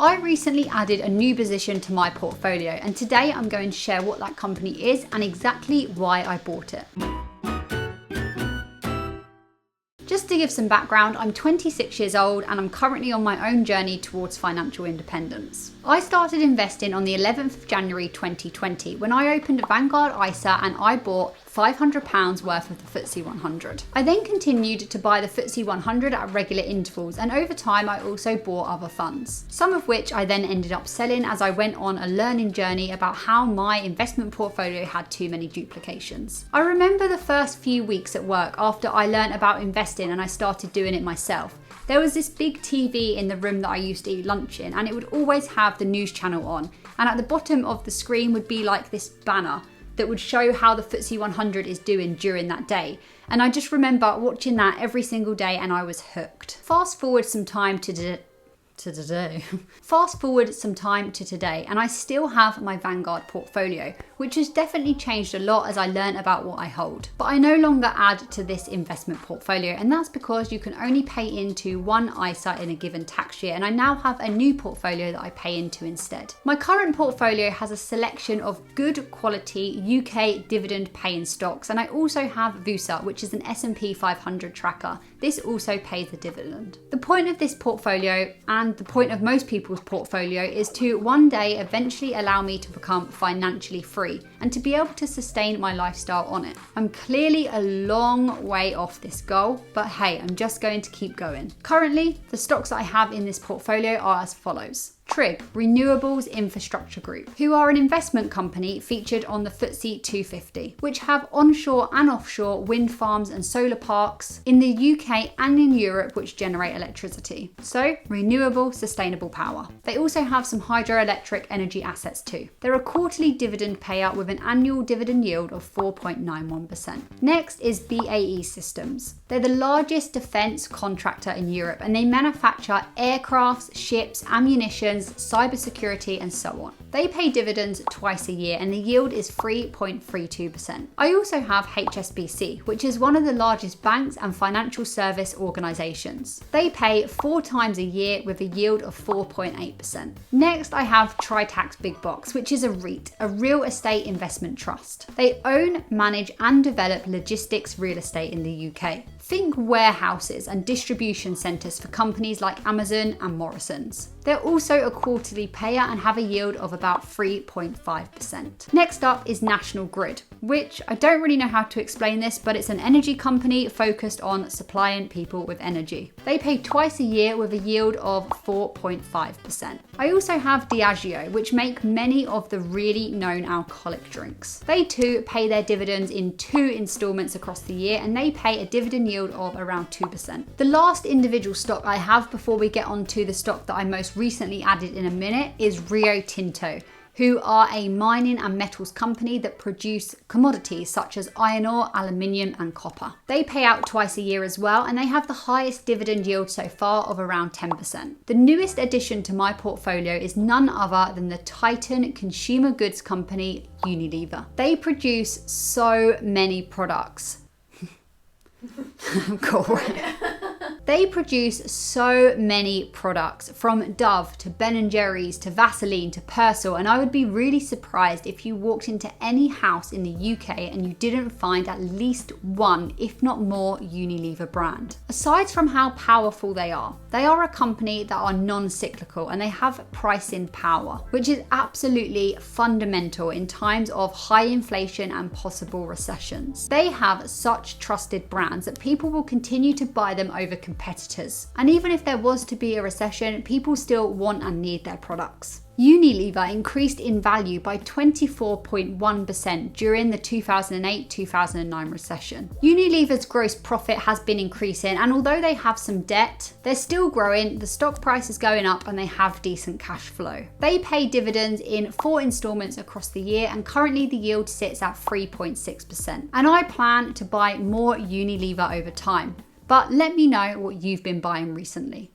I recently added a new position to my portfolio, and today I'm going to share what that company is and exactly why I bought it. Just to give some background, I'm 26 years old and I'm currently on my own journey towards financial independence. I started investing on the 11th of January 2020 when I opened a Vanguard ISA and I bought £500 worth of the FTSE 100. I then continued to buy the FTSE 100 at regular intervals, and over time I also bought other funds, some of which I then ended up selling as I went on a learning journey about how my investment portfolio had too many duplications. I remember the first few weeks at work after I learned about investing and I started doing it myself. There was this big TV in the room that I used to eat lunch in, and it would always have the news channel on, and at the bottom of the screen would be like this banner that would show how the FTSE 100 is doing during that day. And I just remember watching that every single day and I was hooked. Fast forward some time to today. Fast forward some time to today and I still have my Vanguard portfolio, which has definitely changed a lot as I learn about what I hold. But I no longer add to this investment portfolio, and that's because you can only pay into one ISA in a given tax year, and I now have a new portfolio that I pay into instead. My current portfolio has a selection of good quality UK dividend paying stocks, and I also have VUSA, which is an S&P 500 tracker. This also pays a dividend. The point of this portfolio, and the point of most people's portfolio, is to one day eventually allow me to become financially free and to be able to sustain my lifestyle on it. I'm clearly a long way off this goal, but hey, I'm just going to keep going. Currently, the stocks that I have in this portfolio are as follows. TRIG, Renewables Infrastructure Group, who are an investment company featured on the FTSE 250, which have onshore and offshore wind farms and solar parks in the UK and in Europe which generate electricity. So, renewable, sustainable power. They also have some hydroelectric energy assets too. They're a quarterly dividend payout with an annual dividend yield of 4.91%. Next is BAE Systems. They're the largest defence contractor in Europe, and they manufacture aircrafts, ships, ammunition, cybersecurity, and so on. They pay dividends twice a year and the yield is 3.32%. I also have HSBC, which is one of the largest banks and financial service organisations. They pay 4 times a year with a yield of 4.8%. Next, I have Tritax Big Box, which is a REIT, a real estate investment trust. They own, manage and develop logistics real estate in the UK. Think warehouses and distribution centres for companies like Amazon and Morrisons. They're also a quarterly payer and have a yield of about 3.5%. Next up is National Grid, which I don't really know how to explain this, but it's an energy company focused on supplying people with energy. They pay twice a year with a yield of 4.5%. I also have Digeo, which make many of the really known alcoholic drinks. They too pay their dividends in 2 installments across the year, and they pay a dividend yield of around 2%. The last individual stock I have before we get on to the stock that I most recently added in a minute is Rio Tinto, who are a mining and metals company that produce commodities such as iron ore, aluminium and copper. They pay out twice a year as well, and they have the highest dividend yield so far of around 10%. The newest addition to my portfolio is none other than the Titan consumer goods company Unilever. They produce so many products. Cool. They produce so many products, from Dove to Ben & Jerry's to Vaseline to Persil, and I would be really surprised if you walked into any house in the UK and you didn't find at least one, if not more, Unilever brand. Aside from how powerful they are a company that are non-cyclical and they have pricing power, which is absolutely fundamental in times of high inflation and possible recessions. They have such trusted brands that people will continue to buy them over competitors. And even if there was to be a recession, people still want and need their products. Unilever increased in value by 24.1% during the 2008-2009 recession. Unilever's gross profit has been increasing, and although they have some debt, they're still growing, the stock price is going up, and they have decent cash flow. They pay dividends in 4 installments across the year, and currently the yield sits at 3.6%. And I plan to buy more Unilever over time. But let me know what you've been buying recently.